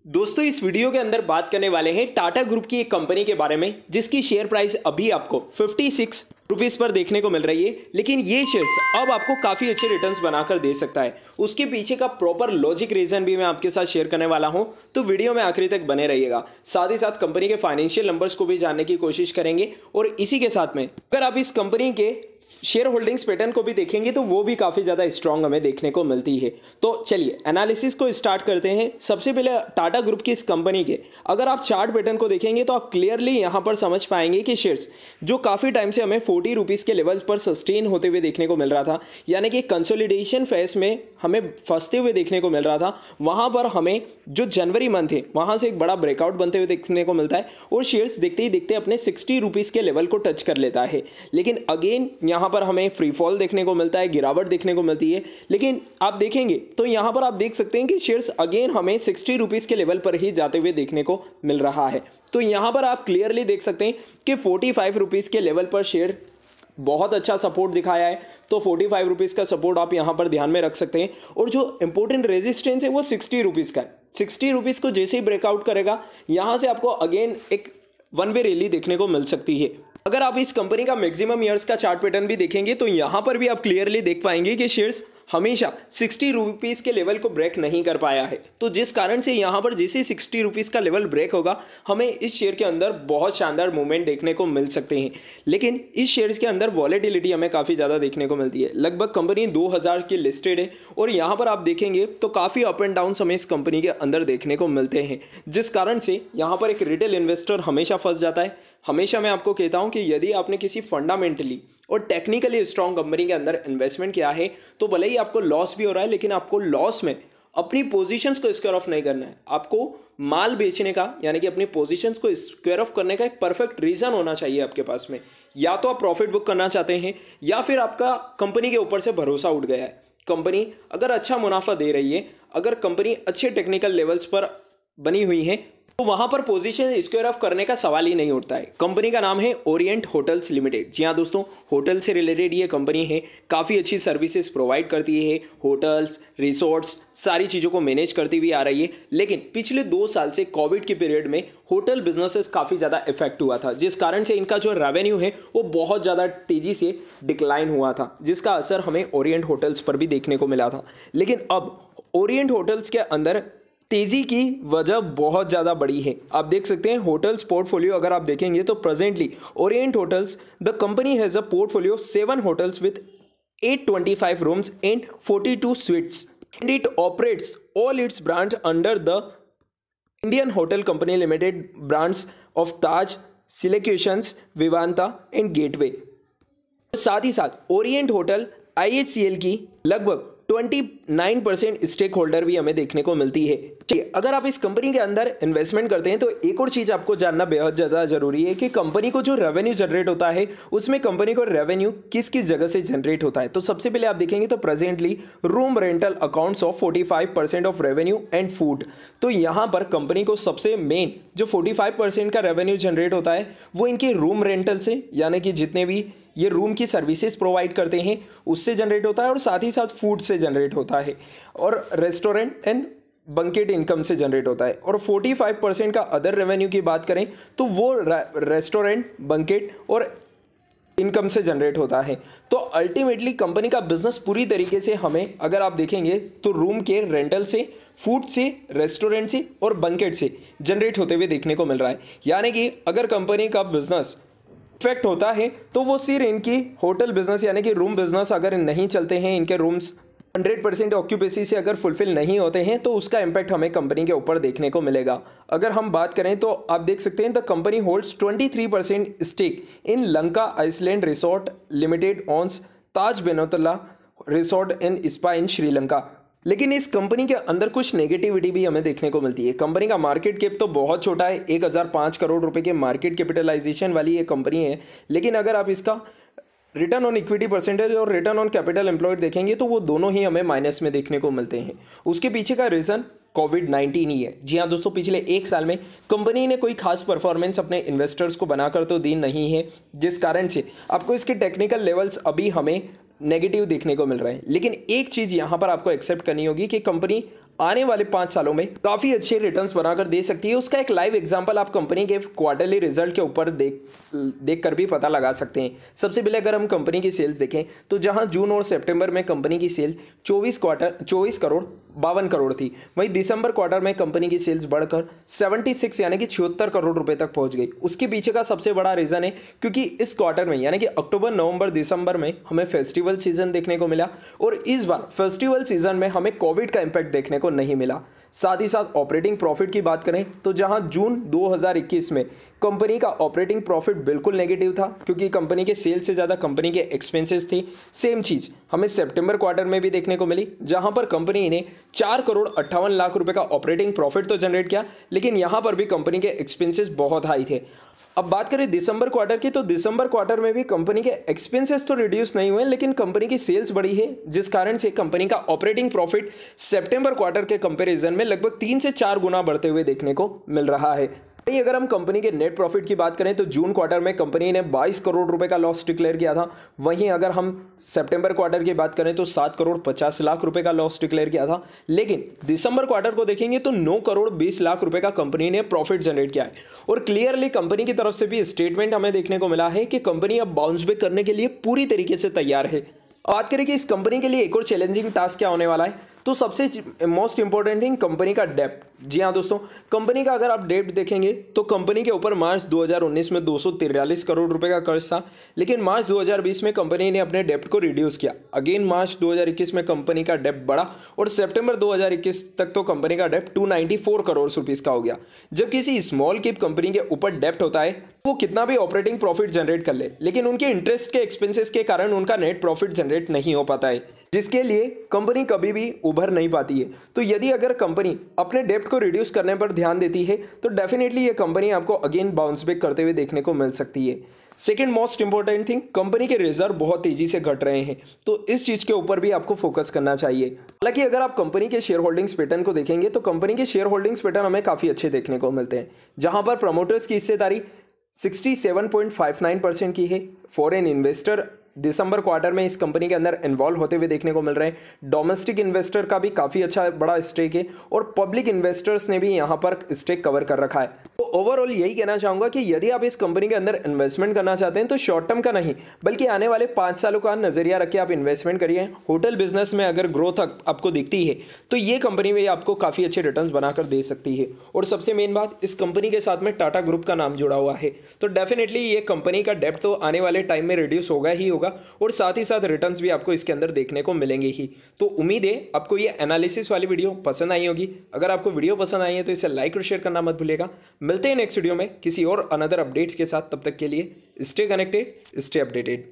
दोस्तों इस वीडियो के अंदर बात करने वाले हैं टाटा ग्रुप की एक कंपनी के बारे में जिसकी शेयर प्राइस अभी आपको 56 रुपीस पर देखने को मिल रही है। लेकिन ये शेयर्स अब आपको काफ़ी अच्छे रिटर्न्स बनाकर दे सकता है। उसके पीछे का प्रॉपर लॉजिक रीजन भी मैं आपके साथ शेयर करने वाला हूं, तो वीडियो में आखिरी तक बने रहिएगा। साथ ही साथ कंपनी के फाइनेंशियल नंबर्स को भी जानने की कोशिश करेंगे और इसी के साथ में अगर आप इस कंपनी के शेयर होल्डिंग्स पैटर्न को भी देखेंगे तो वो भी काफ़ी ज़्यादा स्ट्रांग हमें देखने को मिलती है। तो चलिए एनालिसिस को स्टार्ट करते हैं। सबसे पहले टाटा ग्रुप की इस कंपनी के अगर आप चार्ट पैटर्न को देखेंगे तो आप क्लियरली यहाँ पर समझ पाएंगे कि शेयर्स जो काफ़ी टाइम से हमें 40 रुपीज़ के लेवल्स पर सस्टेन होते हुए देखने को मिल रहा था, यानी कि कंसोलिडेशन फेज में हमें फंसते हुए देखने को मिल रहा था, वहाँ पर हमें जो जनवरी मंथ है वहाँ से एक बड़ा ब्रेकआउट बनते हुए देखने को मिलता है और शेयर्स देखते ही देखते अपने 60 रुपीज़ के लेवल को टच कर लेता है। लेकिन अगेन यहाँ पर हमें फ्री फॉल देखने को मिलता है, गिरावट देखने को मिलती है। लेकिन आप देखेंगे तो यहाँ पर आप देख सकते हैं कि शेयर्स अगेन हमें 60 रुपीज़ के लेवल पर ही जाते हुए देखने को मिल रहा है। तो यहाँ पर आप क्लियरली देख सकते हैं कि 45 रुपीज़ के लेवल पर शेयर बहुत अच्छा सपोर्ट दिखाया है। तो 45 रुपीज़ का सपोर्ट आप यहाँ पर ध्यान में रख सकते हैं और जो इंपॉर्टेंट रेजिस्टेंस है वो 60 रुपीज़ का है। 60 रुपीज़ को जैसे ही ब्रेकआउट करेगा यहाँ से आपको अगेन एक वन वे रैली देखने को मिल सकती है। अगर आप इस कंपनी का मैक्सिमम ईयर्स का चार्ट पैटर्न भी देखेंगे तो यहाँ पर भी आप क्लियरली देख पाएंगे कि शेयर्स हमेशा 60 रुपीज़ के लेवल को ब्रेक नहीं कर पाया है। तो जिस कारण से यहाँ पर जैसे 60 रुपीज़ का लेवल ब्रेक होगा हमें इस शेयर के अंदर बहुत शानदार मूवमेंट देखने को मिल सकते हैं। लेकिन इस शेयर्स के अंदर वॉलेटिलिटी हमें काफ़ी ज़्यादा देखने को मिलती है। लगभग कंपनी 2000 की लिस्टेड है और यहाँ पर आप देखेंगे तो काफ़ी अप एंड डाउन हमें इस कंपनी के अंदर देखने को मिलते हैं, जिस कारण से यहाँ पर एक रिटेल इन्वेस्टर हमेशा फंस जाता है। हमेशा मैं आपको कहता हूं कि यदि आपने किसी फंडामेंटली और टेक्निकली स्ट्रांग कंपनी के अंदर इन्वेस्टमेंट किया है तो भले ही आपको लॉस भी हो रहा है, लेकिन आपको लॉस में अपनी पोजीशंस को स्क्वायर ऑफ नहीं करना है। आपको माल बेचने का यानी कि अपनी पोजीशंस को स्क्वायर ऑफ करने का एक परफेक्ट रीज़न होना चाहिए आपके पास में। या तो आप प्रॉफिट बुक करना चाहते हैं या फिर आपका कंपनी के ऊपर से भरोसा उठ गया है। कंपनी अगर अच्छा मुनाफा दे रही है, अगर कंपनी अच्छे टेक्निकल लेवल्स पर बनी हुई है तो वहां पर पोजीशन स्क्वायर ऑफ करने का सवाल ही नहीं उठता है। कंपनी का नाम है ओरिएंट होटल्स लिमिटेड। जी हाँ दोस्तों, होटल से रिलेटेड ये कंपनी है, काफ़ी अच्छी सर्विसेज प्रोवाइड करती है। होटल्स, रिसोर्ट्स, सारी चीज़ों को मैनेज करती हुई आ रही है। लेकिन पिछले 2 साल से कोविड के पीरियड में होटल बिजनेसेस काफ़ी ज़्यादा इफेक्ट हुआ था, जिस कारण से इनका जो रेवेन्यू है वो बहुत ज़्यादा तेज़ी से डिक्लाइन हुआ था, जिसका असर हमें ओरिएंट होटल्स पर भी देखने को मिला था। लेकिन अब ओरिएंट होटल्स के अंदर तेज़ी की वजह बहुत ज़्यादा बड़ी है। आप देख सकते हैं होटल्स पोर्टफोलियो अगर आप देखेंगे तो presently Orient hotels the company has a portfolio 7 hotels with 825 rooms and 42 suites and it operates all its brands under the Indian Hotel Company Limited brands of Taj, Selecutions, Vivanta and Gateway। साथ ही साथ Orient hotel IHCL की लगभग 29% stake holder भी हमें देखने को मिलती है। चलिए, अगर आप इस कंपनी के अंदर इन्वेस्टमेंट करते हैं तो एक और चीज़ आपको जानना बेहद ज़्यादा जरूरी है कि कंपनी को जो रेवेन्यू जनरेट होता है उसमें कंपनी को रेवेन्यू किस किस जगह से जनरेट होता है। तो सबसे पहले आप देखेंगे तो presently room rental accounts of 45% of revenue and food. तो यहाँ पर कंपनी को सबसे मेन जो 45% का रेवेन्यू जनरेट होता है वो इनके रूम रेंटल से, यानी कि जितने भी ये रूम की सर्विसेज प्रोवाइड करते हैं उससे जनरेट होता है और साथ ही साथ फूड से जनरेट होता है और रेस्टोरेंट एंड बंकेट इनकम से जनरेट होता है। और 45% का अदर रेवेन्यू की बात करें तो वो रेस्टोरेंट, बंकेट और इनकम से जनरेट होता है। तो अल्टीमेटली कंपनी का बिजनेस पूरी तरीके से हमें अगर आप देखेंगे तो रूम के रेंटल से, फूड से, रेस्टोरेंट से और बंकेट से जनरेट होते हुए देखने को मिल रहा है। यानी कि अगर कंपनी का बिजनेस इफेक्ट होता है तो वो सिर्फ इनकी होटल बिजनेस यानी कि रूम बिजनेस अगर नहीं चलते हैं, इनके रूम्स 100% ऑक्यूपेंसी से अगर फुलफिल नहीं होते हैं तो उसका इम्पैक्ट हमें कंपनी के ऊपर देखने को मिलेगा। अगर हम बात करें तो आप देख सकते हैं the company holds 23% stake in Lanka island resort limited owns Taj Bentota resort in spa in Sri Lanka. लेकिन इस कंपनी के अंदर कुछ नेगेटिविटी भी हमें देखने को मिलती है। कंपनी का मार्केट कैप तो बहुत छोटा है, 1005 करोड़ रुपए के मार्केट कैपिटलाइजेशन वाली ये कंपनी है। लेकिन अगर आप इसका रिटर्न ऑन इक्विटी परसेंटेज और रिटर्न ऑन कैपिटल एम्प्लॉयड देखेंगे तो वो दोनों ही हमें माइनस में देखने को मिलते हैं। उसके पीछे का रीज़न कोविड-19 ही है। जी हाँ दोस्तों, पिछले 1 साल में कंपनी ने कोई खास परफॉर्मेंस अपने इन्वेस्टर्स को बनाकर तो दी नहीं है, जिस कारण से आपको इसके टेक्निकल लेवल्स अभी हमें नेगेटिव देखने को मिल रहे हैं। लेकिन एक चीज़ यहाँ पर आपको एक्सेप्ट करनी होगी कि कंपनी आने वाले 5 सालों में काफ़ी अच्छे रिटर्न्स बनाकर दे सकती है। उसका एक लाइव एग्जांपल आप कंपनी के क्वार्टरली रिजल्ट के ऊपर देख कर भी पता लगा सकते हैं। सबसे पहले अगर हम कंपनी की सेल्स देखें तो जहां जून और सितंबर में कंपनी की सेल 24 करोड़ 52 करोड़ थी, वहीं दिसंबर क्वार्टर में कंपनी की सेल्स बढ़कर 76 यानी कि 76 करोड़ रुपए तक पहुंच गई। उसके पीछे का सबसे बड़ा रीज़न है क्योंकि इस क्वार्टर में यानी कि अक्टूबर, नवंबर, दिसंबर में हमें फेस्टिवल सीजन देखने को मिला और इस बार फेस्टिवल सीजन में हमें कोविड का इम्पैक्ट देखने को नहीं मिला। साथ ही साथ ऑपरेटिंग प्रॉफिट की बात करें तो जहां जून 2021 में कंपनी का ऑपरेटिंग प्रॉफिट बिल्कुल नेगेटिव था क्योंकि कंपनी के सेल से ज़्यादा कंपनी के एक्सपेंसेस थे। सेम चीज़ हमें सितंबर क्वार्टर में भी देखने को मिली जहां पर कंपनी ने 4 करोड़ 58 लाख रुपए का ऑपरेटिंग प्रॉफिट तो जनरेट किया, लेकिन यहां पर भी कंपनी के एक्सपेंसेस बहुत हाई थे। अब बात करें दिसंबर क्वार्टर की तो दिसंबर क्वार्टर में भी कंपनी के एक्सपेंसेस तो रिड्यूस नहीं हुए, लेकिन कंपनी की सेल्स बढ़ी है, जिस कारण से कंपनी का ऑपरेटिंग प्रॉफिट सितंबर क्वार्टर के कंपैरिजन में लगभग 3 से 4 गुना बढ़ते हुए देखने को मिल रहा है। अगर हम कंपनी के नेट प्रॉफिट की बात करें तो जून क्वार्टर में कंपनी ने 22 करोड़ रुपए का लॉस डिक्लेयर किया था। वहीं अगर हम सितंबर क्वार्टर की बात करें तो 7 करोड़ 50 लाख रुपए का लॉस डिक्लेयर किया था, लेकिन दिसंबर क्वार्टर को देखेंगे तो 9 करोड़ 20 लाख रुपए का कंपनी ने प्रॉफिट जनरेट किया है। और क्लियरली कंपनी की तरफ से भी स्टेटमेंट हमें देखने को मिला है कि कंपनी अब बाउंस बैक करने के लिए पूरी तरीके से तैयार है। बात करें कि इस कंपनी के लिए एक और चैलेंजिंग टास्क क्या होने वाला है, तो सबसे मोस्ट इंपॉर्टेंट थिंग कंपनी का डेप्ट। जी हाँ दोस्तों, कंपनी का अगर आप डेप्ट देखेंगे तो कंपनी के ऊपर मार्च 2019 में 243 करोड़ रुपए का कर्ज था, लेकिन मार्च 2020 में कंपनी ने अपने डेप्ट को रिड्यूस किया। अगेन मार्च 2021 में कंपनी का डेप्ट बढ़ा और सितंबर 2021 तक तो कंपनी का डेप्ट 294 करोड़ रुपीस का हो गया। जब किसी स्मॉल कैप कंपनी के ऊपर डेप्ट होता है वो कितना भी ऑपरेटिंग प्रॉफिट जनरेट कर ले, लेकिन उनके इंटरेस्ट के एक्सपेंसेस के कारण उनका नेट प्रॉफिट जनरेट नहीं हो पाता है, जिसके लिए कंपनी कभी भी उभर नहीं पाती है। तो यदि अगर कंपनी अपने डेप्ट को रिड्यूस करने पर ध्यान देती है तो डेफिनेटली ये कंपनी आपको अगेन बाउंस बैक करते हुए देखने को मिल सकती है। Second most important thing, company के रिजर्व बहुत तेजी से घट रहे हैं, तो इस चीज के ऊपर भी आपको फोकस करना चाहिए। हालांकि अगर आप कंपनी के शेयर होल्डिंग्स पैटर्न को देखेंगे तो कंपनी के शेयर होल्डिंग्स पैटर्न हमें काफी अच्छे देखने को मिलते हैं, जहां पर प्रमोटर्स की हिस्सेदारी 67.59% की है। फॉरेन इन्वेस्टर दिसंबर क्वार्टर में इस कंपनी के अंदर इन्वॉल्व होते हुए देखने को मिल रहे हैं। डोमेस्टिक इन्वेस्टर का भी काफ़ी अच्छा बड़ा स्टेक है और पब्लिक इन्वेस्टर्स ने भी यहाँ पर स्टेक कवर कर रखा है। तो ओवरऑल यही कहना चाहूँगा कि यदि आप इस कंपनी के अंदर इन्वेस्टमेंट करना चाहते हैं तो शॉर्ट टर्म का नहीं बल्कि आने वाले 5 सालों का नजरिया रख के आप इन्वेस्टमेंट करिए। होटल बिजनेस में अगर ग्रोथ आपको दिखती है तो ये कंपनी में आपको काफ़ी अच्छे रिटर्न बनाकर दे सकती है। और सबसे मेन बात, इस कंपनी के साथ में टाटा ग्रुप का नाम जुड़ा हुआ है, तो डेफिनेटली ये कंपनी का डेप्ट तो आने वाले टाइम में रिड्यूस होगा ही होगा और साथ ही साथ रिटर्न्स भी आपको इसके अंदर देखने को मिलेंगे ही। तो उम्मीद है आपको ये एनालिसिस वाली वीडियो पसंद आई होगी। अगर आपको वीडियो पसंद आई है तो इसे लाइक और शेयर करना मत भूलिएगा। मिलते हैं नेक्स्ट वीडियो में किसी और अनदर अपडेट्स के साथ। तब तक के लिए स्टे कनेक्टेड, स्टे अपडेटेड।